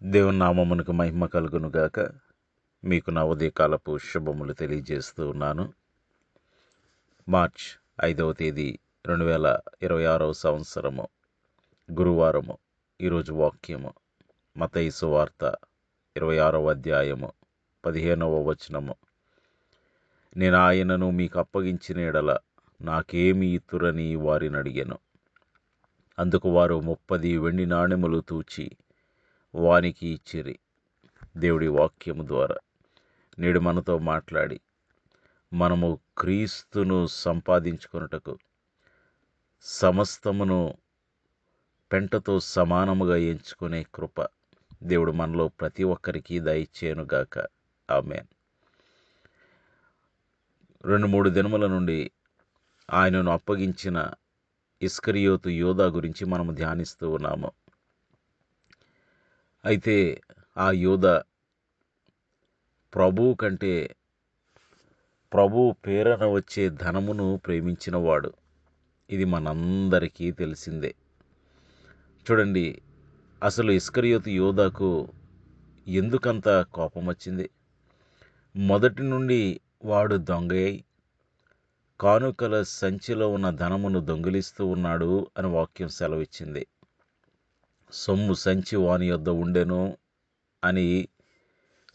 దేవుని నామమునకు మహిమ కలుగును గాక. మీకు నా ఉదయకాలపు శుభములు తెలియజేస్తూ ఉన్నాను. మార్చ్ 5వ తేదీ 2026 సంవత్సరము గురువారము. ఈరోజు వాక్యము మత్తయి సువార్త 26వ అధ్యాయము 15వ వచనము. నేను ఆయనను మీకు అప్పగించిన ఎడల నాకేమి ఇత్తురని వారిని అడిగాను. అందుకు వారు 30 వెండి నాణెములు తూచి వానికి ఇచ్చిరి. దేవుడి వాక్యము ద్వారా నేడు మనతో మాట్లాడి మనము క్రీస్తును సంపాదించుకొనుటకు సమస్తమును పెంటతో సమానముగా ఎంచుకునే కృప దేవుడు మనలో ప్రతి ఒక్కరికి దయచేయునుగాక. ఆమేన్. 2-3 దినముల నుండి ఆయనను అప్పగించిన ఇస్కరియోతు యోధా గురించి మనము ధ్యానిస్తూ ఉన్నాము. అయితే ఆ యోధా ప్రభువు కంటే ప్రభువు పేరన వచ్చే ధనమును ప్రేమించినవాడు. ఇది మనందరికీ తెలిసిందే. చూడండి, అసలు ఇస్కరియోతు యోధాకు ఎందుకంత కోపం వచ్చింది? మొదటి నుండి వాడు దొంగై కానుకల సంచిలో ఉన్న ధనమును దొంగిలిస్తూ ఉన్నాడు అని వాక్యం సెలవిచ్చింది. సొమ్ము సంచి వాని యొద్ద ఉండెను అని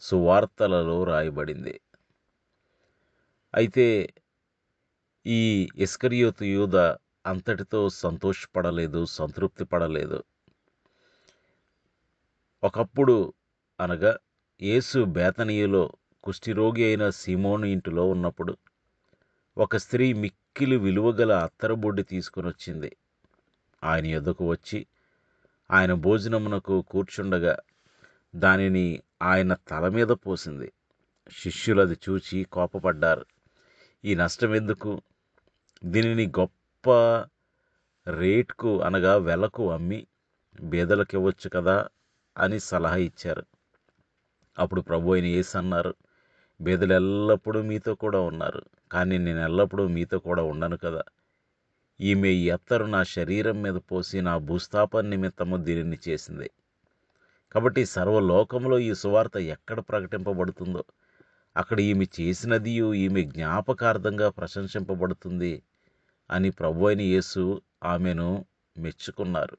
సువార్తలలో రాయబడింది. అయితే ఈ ఇస్కరియోతు యూదా అంతటితో సంతోషపడలేదు, సంతృప్తి పడలేదు. ఒకప్పుడు అనగా యేసు బేతనీయులో కుష్ఠిరోగి అయిన సీమోను ఇంటిలో ఉన్నప్పుడు ఒక స్త్రీ మిక్కిలి విలువగల అత్తరబొడ్డి తీసుకుని వచ్చింది. ఆయన యొద్దకు వచ్చి ఆయన భోజనమునకు కూర్చుండగా దానిని ఆయన తల మీద పోసింది. శిష్యులది చూచి కోపపడ్డారు. ఈ నష్టం ఎందుకు? దీనిని గొప్ప రేట్కు అనగా వెలకు అమ్మి బేదలకు ఇవ్వచ్చు కదా అని సలహా ఇచ్చారు. అప్పుడు ప్రభు అయిన యేసు అన్నారు, బేదలు ఎల్లప్పుడూ మీతో కూడా ఉన్నారు, కానీ నేను ఎల్లప్పుడూ మీతో కూడా ఉండను కదా. ఈమె ఈ అత్తరు నా శరీరం మీద పోసి నా భూస్థాపన నిమిత్తము దీనిని చేసింది. కాబట్టి సర్వలోకంలో ఈ సువార్త ఎక్కడ ప్రకటింపబడుతుందో అక్కడ ఈమె చేసినదియు ఈమె జ్ఞాపకార్థంగా ప్రశంసింపబడుతుంది అని ప్రభు అయిన యేసు ఆమెను మెచ్చుకున్నారు.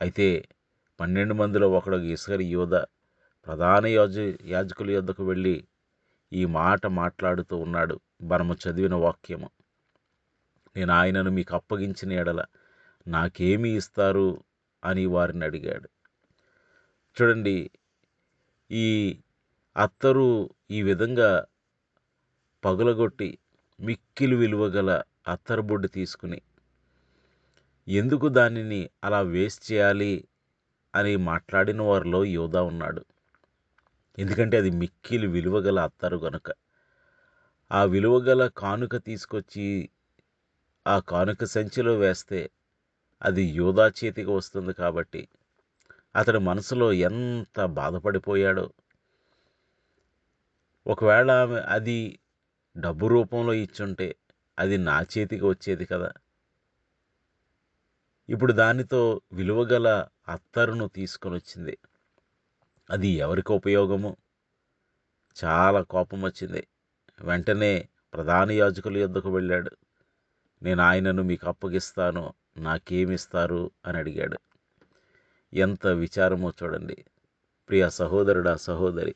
అయితే 12 మందిలో ఒకడు ఇస్కరియోతు ప్రధాన యాజకుల యొద్దకు వెళ్ళి ఈ మాట మాట్లాడుతూ ఉన్నాడు. మనము చదివిన వాక్యము, నేను ఆయనను మీకు అప్పగించిన ఎడల నాకేమి ఇస్తారు అని వారిని అడిగాడు. చూడండి, ఈ అత్తరు ఈ విధంగా పగులగొట్టి మిక్కిలి విలువగల అత్తరుబొడ్డు తీసుకుని ఎందుకు దానిని అలా వేస్ట్ చేయాలి అని మాట్లాడిన వారిలో యోధా ఉన్నాడు. ఎందుకంటే అది మిక్కిలి విలువగల అత్తరు గనుక. ఆ విలువగల కానుక తీసుకొచ్చి ఆ కానుక సంచిలో వేస్తే అది యోధా చేతికి వస్తుంది కాబట్టి అతడి మనసులో ఎంత బాధపడిపోయాడో. ఒకవేళ అది డబ్బు రూపంలో ఇచ్చుంటే అది నా చేతికి వచ్చేది కదా. ఇప్పుడు దానితో విలువగల అత్తరును తీసుకొని వచ్చింది. అది ఎవరికి ఉపయోగము? చాలా కోపం వచ్చింది. వెంటనే ప్రధాన యాజకుల యొద్దకు వెళ్ళాడు. నేను ఆయనను మీకు అప్పగిస్తాను, నాకేమిస్తారు అని అడిగాడు. ఎంత విచారమో చూడండి. ప్రియ సహోదరుడా, సహోదరి,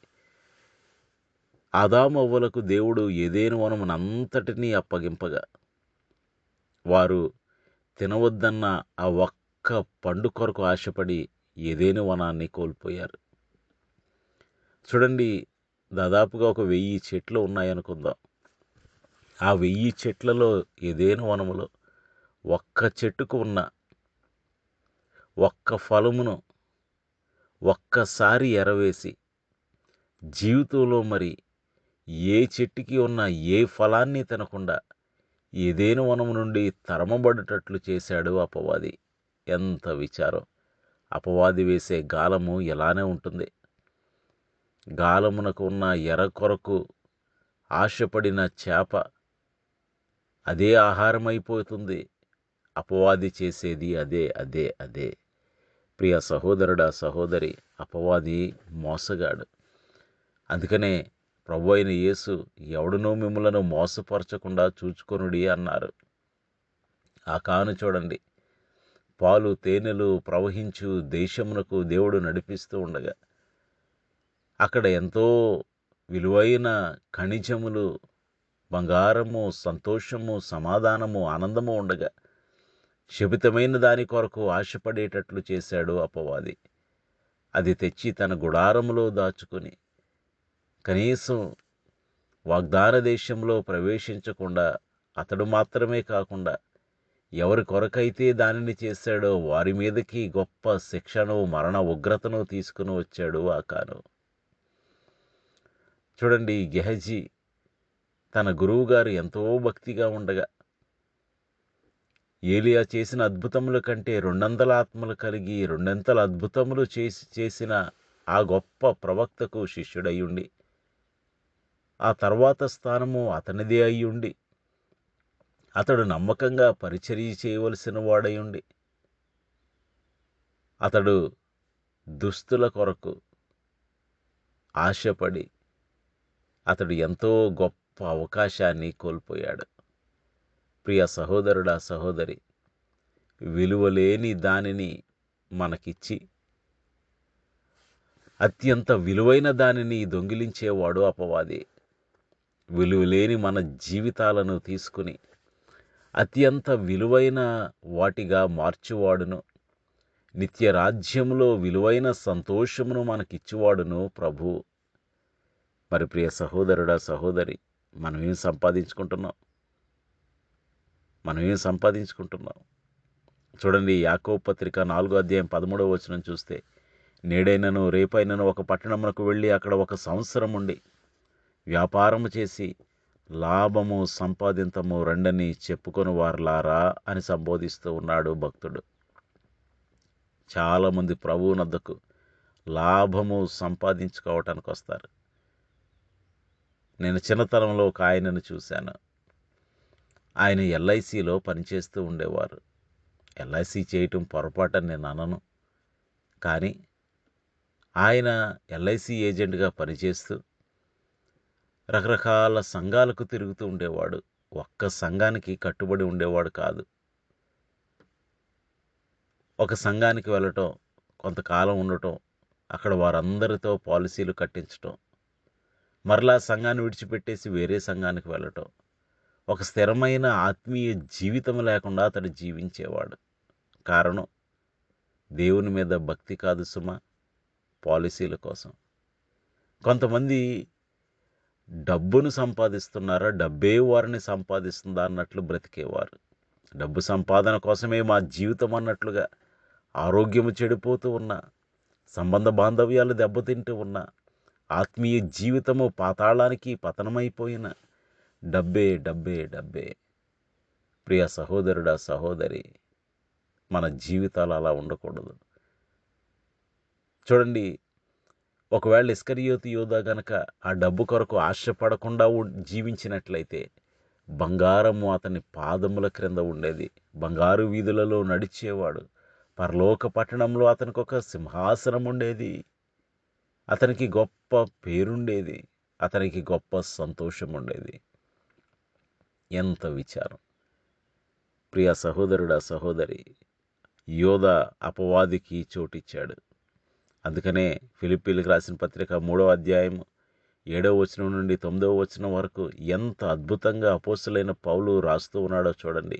ఆదాము అవ్వలకు దేవుడు ఏదెను వనమునంతటినీ అప్పగింపగా వారు తినవద్దన్న ఆ ఒక్క పండు కొరకు ఆశపడి ఏదెను వనాన్ని కోల్పోయారు. చూడండి, దాదాపుగా ఒక 1000 చెట్లు ఉన్నాయనుకుందాం. ఆ 1000 చెట్లలో ఏదెను వనములో ఒక్క చెట్టుకు ఉన్న ఒక్క ఫలమును ఒక్కసారి ఎరవేసి జీవితంలో మరి ఏ చెట్టుకి ఉన్న ఏ ఫలాన్ని తినకుండా ఏదెను వనము నుండి తరమబడేటట్లు చేశాడు అపవాది. ఎంత విచారం! అపవాది వేసే గాలము ఎలానే ఉంటుంది. గాలమునకు ఉన్న ఎర కొరకు ఆశపడిన చేప అదే ఆహారం అయిపోతుంది. అపవాది చేసేది అదే. ప్రియ సహోదరుడా, సహోదరి, అపవాది మోసగాడు. అందుకనే ప్రభు అయిన యేసు ఎవడునూ మిమ్ములను మోసపరచకుండా చూచుకొనుడి అన్నారు. ఆ కాను చూడండి, పాలు తేనెలు ప్రవహించు దేశమునకు దేవుడు నడిపిస్తూ ఉండగా అక్కడ ఎంతో విలువైన ఖనిజములు, బంగారము, సంతోషము, సమాధానము, ఆనందము ఉండగా శపితమైన దాని కొరకు ఆశపడేటట్లు చేశాడు అపవాది. అది తెచ్చి తన గుడారములో దాచుకొని కనీసం వాగ్దాన దేశంలో ప్రవేశించకుండా అతడు మాత్రమే కాకుండా ఎవరి కొరకైతే దానిని చేశాడో వారి మీదకి గొప్ప శిక్షను, మరణ ఉగ్రతను తీసుకుని వచ్చాడు ఆకాను. చూడండి, గెహజీ తన గురువుగారు ఎంతో భక్తిగా ఉండగా ఏలియా చేసిన అద్భుతముల కంటే 200 ఆత్మలు కలిగి 200 అద్భుతములు చేసిన ఆ గొప్ప ప్రవక్తకు శిష్యుడయ్యుండి ఆ తర్వాత స్థానము అతనిదే అయ్యుండి అతడు నమ్మకంగా పరిచర్య చేయవలసిన వాడయుండి అతడు దుస్తుల కొరకు ఆశపడి అతడు ఎంతో గొప్ప అవకాశాన్ని కోల్పోయాడు. ప్రియ సహోదరుడా, సహోదరి, విలువలేని దానిని మనకిచ్చి అత్యంత విలువైన దానిని దొంగిలించేవాడు అపవాది. విలువలేని మన జీవితాలను తీసుకుని అత్యంత విలువైన వాటిగా మార్చువాడును, నిత్య రాజ్యములో విలువైన సంతోషమును మనకిచ్చువాడును ప్రభు. మరి ప్రియ సహోదరుడా, సహోదరి, మనమేం సంపాదించుకుంటున్నాం? చూడండి, యాకోబు పత్రిక 4:13 చూస్తే, నేడైనను రేపైనను ఒక పట్టణమునకు వెళ్ళి అక్కడ 1 సంవత్సరం ఉండి వ్యాపారము చేసి లాభము సంపాదింతము రండని చెప్పుకొని వారలారా అని సంబోధిస్తూ ఉన్నాడు భక్తుడు. చాలామంది ప్రభువునొద్దకు లాభము సంపాదించుకోవటానికి వస్తారు. నేను చిన్నతనంలో ఒక ఆయనను చూశాను. ఆయన ఎల్ఐసిలో పనిచేస్తూ ఉండేవారు. ఎల్ఐసి చేయటం పొరపాటని నేను అనను, కానీ ఆయన ఎల్ఐసి ఏజెంట్గా పనిచేస్తూ రకరకాల సంఘాలకు తిరుగుతూ ఉండేవాడు. ఒక్క సంఘానికి కట్టుబడి ఉండేవాడు కాదు. ఒక సంఘానికి వెళ్ళటం, కొంతకాలం ఉండటం, అక్కడ వారందరితో పాలసీలు కట్టించటం, మరలా సంఘాన్ని విడిచిపెట్టేసి వేరే సంఘానికి వెళ్ళటం. ఒక స్థిరమైన ఆత్మీయ జీవితం లేకుండా అతడు జీవించేవాడు. కారణం, దేవుని మీద భక్తి కాదు సుమా, పాలసీల కోసం. కొంతమంది డబ్బును సంపాదిస్తున్నారా, డబ్బే వారిని సంపాదిస్తుందా అన్నట్లు బ్రతికేవారు. డబ్బు సంపాదన కోసమే మా జీవితం అన్నట్లుగా ఆరోగ్యము చెడిపోతూ ఉన్నా, సంబంధ బాంధవ్యాలు దెబ్బతింటూ ఉన్నా, ఆత్మీయ జీవితము పాతాళానికి పతనమైపోయిన డబ్బే డబ్బే డబ్బే. ప్రియ సహోదరుడా, సహోదరి, మన జీవితాలు అలా ఉండకూడదు. చూడండి, ఒకవేళ ఇస్కరియోతు యోధా గనక ఆ డబ్బు కొరకు ఆశపడకుండా జీవించినట్లయితే బంగారము అతని పాదముల క్రింద ఉండేది. బంగారు వీధులలో నడిచేవాడు. పరలోక పట్టణంలో అతనికి ఒక సింహాసనం ఉండేది. అతనికి గొప్ప పేరుండేది. అతనికి గొప్ప సంతోషం ఉండేది. ఎంత విచారం! ప్రియ సహోదరుడా, సహోదరి, యోధా అపవాదికి చోటిచ్చాడు. అందుకనే ఫిలిప్పీలకు రాసిన పత్రిక 3:7 నుండి 9 వరకు ఎంత అద్భుతంగా అపోస్తలుడైన పౌలు రాస్తూ ఉన్నాడో చూడండి.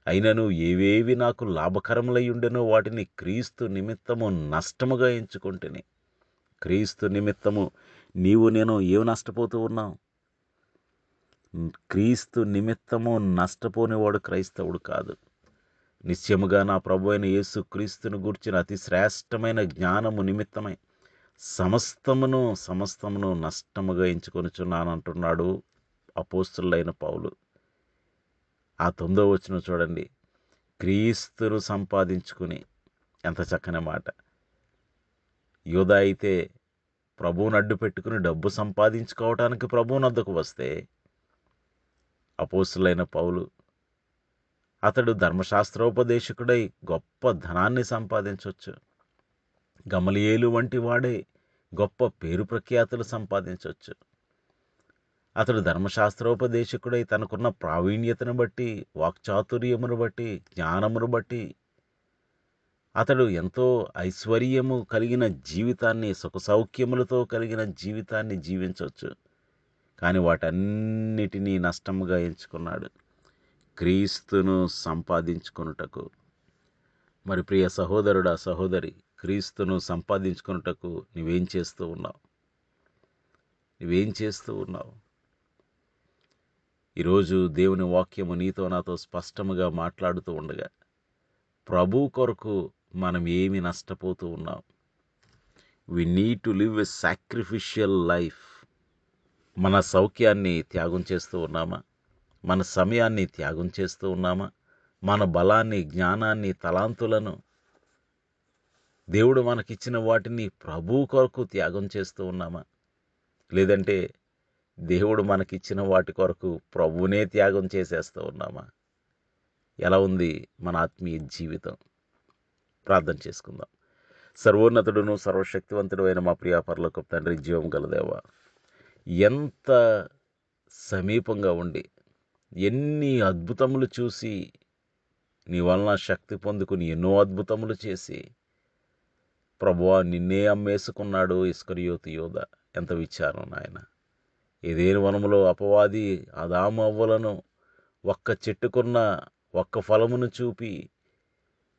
అయినను ఏవేవి నాకు లాభకరములై ఉండెనో వాటిని క్రీస్తు నిమిత్తము నష్టముగా ఎంచుకొంటిని. క్రీస్తు నిమిత్తము నీవు నేను ఏమి నష్టపోతూ ఉన్నావు? క్రీస్తు నిమిత్తము నష్టపోనివాడు క్రైస్తవుడు కాదు. నిశ్చయముగా నా ప్రభు అయిన యేసు క్రీస్తును గూర్చిన అతి శ్రేష్టమైన జ్ఞానము నిమిత్తమై సమస్తమును నష్టముగా ఎంచుకొనుచున్నానంటున్నాడు అపోస్తలుడైన పౌలు. ఆ 9 చూడండి, క్రీస్తును సంపాదించుకుని. ఎంత చక్కని మాట! యోధా అయితే ప్రభువును అడ్డు పెట్టుకుని డబ్బు సంపాదించుకోవటానికి ప్రభువునొద్దకు వస్తే, అపోస్తలుడైన పౌలు అతడు ధర్మశాస్త్రోపదేశకుడై గొప్ప ధనాన్ని సంపాదించవచ్చు. గమలియేలు వంటి వాడే గొప్ప పేరు ప్రఖ్యాతులు సంపాదించవచ్చు. అతడు ధర్మశాస్త్రోపదేశకుడై తనకున్న ప్రావీణ్యతను బట్టి, వాక్చాతుర్యమును బట్టి, జ్ఞానమును బట్టి అతడు ఎంతో ఐశ్వర్యము కలిగిన జీవితాన్ని, సుఖసౌఖ్యములతో కలిగిన జీవితాన్ని జీవించవచ్చు. కానీ వాటన్నిటినీ నష్టముగా ఎంచుకున్నాడు క్రీస్తును సంపాదించుకొనుటకు. మరి ప్రియ సహోదరుడా, సహోదరి, క్రీస్తును సంపాదించుకొనుటకు నువ్వేం చేస్తూ ఉన్నావు? నువ్వేం చేస్తూ ఉన్నావు? ఈరోజు దేవుని వాక్యము నీతో నాతో స్పష్టముగా మాట్లాడుతూ ఉండగా ప్రభు కొరకు మనం ఏమి నష్టపోతూ ఉన్నాం? We need to live a sacrificial life. మన సౌఖ్యాన్ని త్యాగం చేస్తూ ఉన్నామా? మన సమయాన్ని త్యాగం చేస్తూ ఉన్నామా? మన బలాన్ని, జ్ఞానాన్ని, తలాంతులను, దేవుడు మనకిచ్చిన వాటిని ప్రభు కొరకు త్యాగం చేస్తూ ఉన్నామా? లేదంటే దేవుడు మనకిచ్చిన వాటి కొరకు ప్రభువునే త్యాగం చేసేస్తూ ఉన్నామా? ఎలా ఉంది మన ఆత్మీయ జీవితం? ప్రార్థన చేసుకుందాం. సర్వోన్నతుడును సర్వశక్తివంతుడు అయిన మా ప్రియ పరలోకపు తండ్రి, జీవం గల దేవా, ఎంత సమీపంగా ఉండి ఎన్ని అద్భుతములు చూసి నీ వలన శక్తి పొందుకుని ఎన్నో అద్భుతములు చేసి ప్రభువా నిన్నే అమ్మేసుకున్నాడు ఇస్కరియోతు యోధ. ఎంత విచారం నాయన. ఏదేను వనములో అపవాది ఆదాము అవ్వలను ఒక్క చెట్టుకున్న ఒక్క ఫలమును చూపి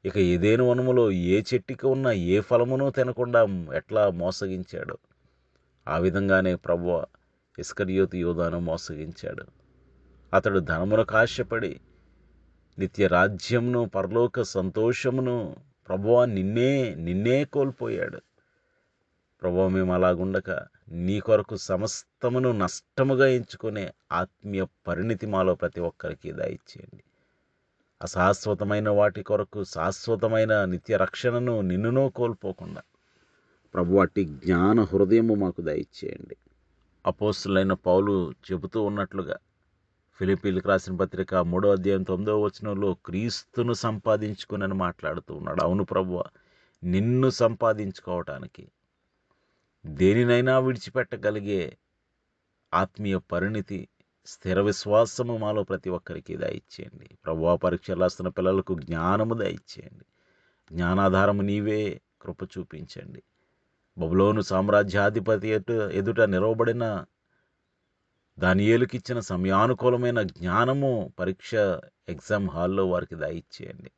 ఇక ఏదేను వనములో ఏ చెట్టుకి ఉన్న ఏ ఫలమును తినకుండా ఎట్లా మోసగించాడు, ఆ విధంగానే ప్రభువా ఇస్కరియోతు యోధాను మోసగించాడు. అతడు ధనమునకు ఆశపడి నిత్య రాజ్యమును, పరలోక సంతోషమును ప్రభువా నిన్నే కోల్పోయాడు. ప్రభువా మేము అలాగుండక నీ కొరకు సమస్తమును నష్టముగా ఎంచుకునే ఆత్మీయ పరిణితి మాలో ప్రతి ఒక్కరికి దయచేయండి. అశాశ్వతమైన వాటి కొరకు శాశ్వతమైన నిత్య రక్షణను, నిన్నునో కోల్పోకుండా ప్రభు అట్టి జ్ఞాన హృదయము మాకు దయచేయండి. అపోస్తులైన పౌలు చెబుతూ ఉన్నట్లుగా ఫిలిప్పీలకు రాసిన పత్రిక 3వ అధ్యాయం 9వ వచనంలో క్రీస్తును సంపాదించుకుని మాట్లాడుతూ ఉన్నాడు. అవును ప్రభువ, నిన్ను సంపాదించుకోవటానికి దేనినైనా విడిచిపెట్టగలిగే ఆత్మీయ పరిణితి, స్థిర విశ్వాసము మాలో ప్రతి ఒక్కరికి దయచేయండి. ప్రభువా పరీక్షలు రాస్తున్న పిల్లలకు జ్ఞానము దయచేయండి. జ్ఞానాధారము నీవే, కృప చూపించండి. బబులోను సామ్రాజ్యాధిపతి ఎదుట నిలవబడిన దానియేలుకిచ్చిన సమయానుకూలమైన జ్ఞానము ఎగ్జామ్ హాల్లో వారికి దయచేయండి.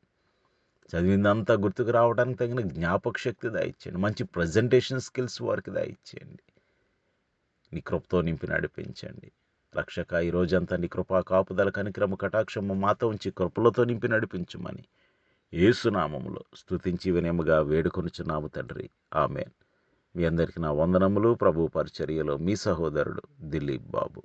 చదివిందంతా గుర్తుకు రావడానికి తగిన జ్ఞాపక శక్తి దయచేయండి. మంచి ప్రజెంటేషన్ స్కిల్స్ వారికి దయచేయండి. నీ కృపతో నింపి నడిపించండి. రక్షక, ఈ రోజంతా నీ కృపా కాపుదల, కనికరము, కటాక్షము మాతో ఉంచి కృపలతో నింపి నడిపించుమని యేసునామములో స్తుతించి వినయముగా వేడుకొనుచున్నాము తండ్రి. ఆమేన్. మీ అందరికీ నా వందనములు. ప్రభు పరిచర్యలో మీ సహోదరుడు దిలీప్ బాబు.